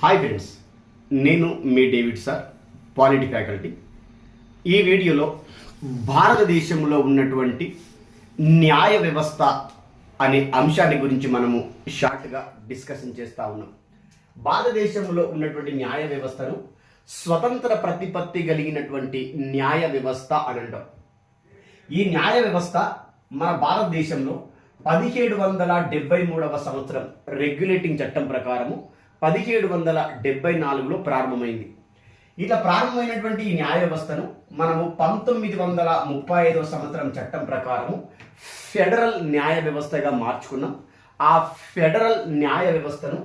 Hi friends, నేను మీ David sir, polity faculty. ఈ వీడియోలో భారతదేశంలో ఉన్నటువంటి న్యాయ వ్యవస్థ అనే అంశాన్ని గురించి మనము షార్ట్గా డిస్కషన్ చేస్తూ ఉన్నాం. భారతదేశంలో ఉన్నటువంటి న్యాయ వ్యవస్థను స్వతంత్ర ప్రతిపత్తి కలిగినటువంటి న్యాయ వ్యవస్థ అని అంటాం. ఈ న్యాయ వ్యవస్థ మన భారతదేశంలో 1773వ సంవత్సరం రెగ్యులేటింగ్ చట్టం ప్రకారము 1774లో ప్రారంభమైంది. ఇట్లా ప్రారంభమైనటువంటి ఈ న్యాయ వ్యవస్థను మనము 1935వ సంవత్సరం చట్టం ప్రకారము ఫెడరల్ న్యాయ వ్యవస్థగా మార్చుకున్నాం. ఆ ఫెడరల్ న్యాయ వ్యవస్థను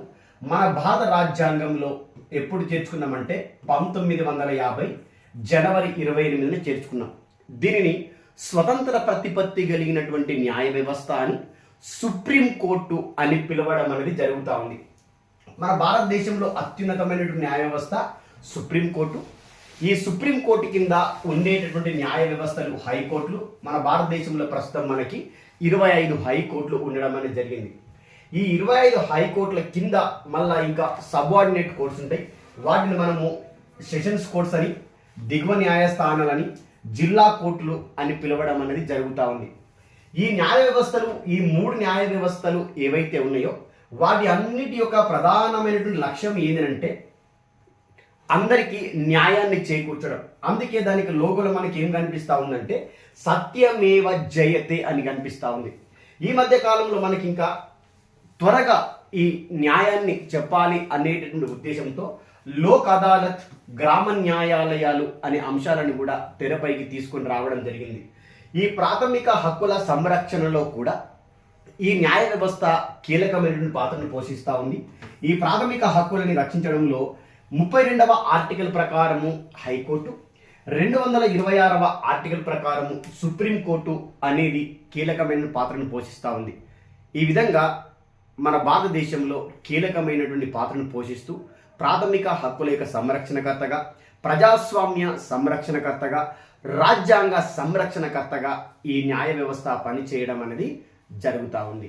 మన భారత రాజ్యాంగంలో ఎప్పుడు చేర్చుకున్నామంటే 1950 జనవరి 28న చేర్చుకున్నాం. దీనిని స్వతంత్ర ప్రతిపత్తి కలిగినటువంటి న్యాయ వ్యవస్థ అని సుప్రీం కోర్టు అని పిలవడం అనేది జరుగుతూ ఉంది. మన భారతదేశంలో అత్యున్నతమైనటువంటి న్యాయ వ్యవస్థ సుప్రీంకోర్టు. ఈ సుప్రీంకోర్టు కింద ఉండేటటువంటి న్యాయ వ్యవస్థలు హైకోర్టులు. మన భారతదేశంలో ప్రస్తుతం మనకి 25 హైకోర్టులు ఉండడం అనేది జరిగింది. ఈ 25 హైకోర్టుల కింద మళ్ళా ఇంకా సబార్డినేట్ కోర్ట్స్ ఉంటాయి. వాటిని మనము సెషన్స్ కోర్ట్స్ అని, దిగువ న్యాయస్థానాలని, జిల్లా కోర్టులు అని పిలవడం అనేది జరుగుతూ ఉంది. ఈ న్యాయ వ్యవస్థలు, ఈ 3 న్యాయ వ్యవస్థలు ఏవైతే ఉన్నాయో వాటి అన్నిటి యొక్క ప్రధానమైనటువంటి లక్ష్యం ఏంటంటే అందరికీ న్యాయాన్ని చేకూర్చడం. అందుకే దానికి లోగోలో మనకి ఏం కనిపిస్తూ ఉందంటే సత్యమేవ జయతే అని కనిపిస్తూ ఉంది. ఈ మధ్య కాలంలో మనకి ఇంకా త్వరగా ఈ న్యాయాన్ని చెప్పాలి అనేటటువంటి ఉద్దేశంతో లోక్ అదాలత్, గ్రామ న్యాయాలయాలు అనే అంశాలను కూడా తెరపైకి తీసుకొని రావడం జరిగింది. ఈ ప్రాథమిక హక్కుల సంరక్షణలో కూడా ఈ న్యాయ వ్యవస్థ కీలకమైనటువంటి పాత్రను పోషిస్తూ ఉంది. ఈ ప్రాథమిక హక్కులని రక్షించడంలో 32వ ఆర్టికల్ ప్రకారము హైకోర్టు, 226వ ఆర్టికల్ ప్రకారము సుప్రీంకోర్టు అనేది కీలకమైన పాత్రను పోషిస్తూ ఉంది. ఈ విధంగా మన భారతదేశంలో కీలకమైనటువంటి పాత్రను పోషిస్తూ ప్రాథమిక హక్కుల యొక్క సంరక్షణకర్తగా, ప్రజాస్వామ్య సంరక్షణకర్తగా, రాజ్యాంగ సంరక్షణకర్తగా ఈ న్యాయ వ్యవస్థ పనిచేయడం అనేది జరుగుతూ ఉంది.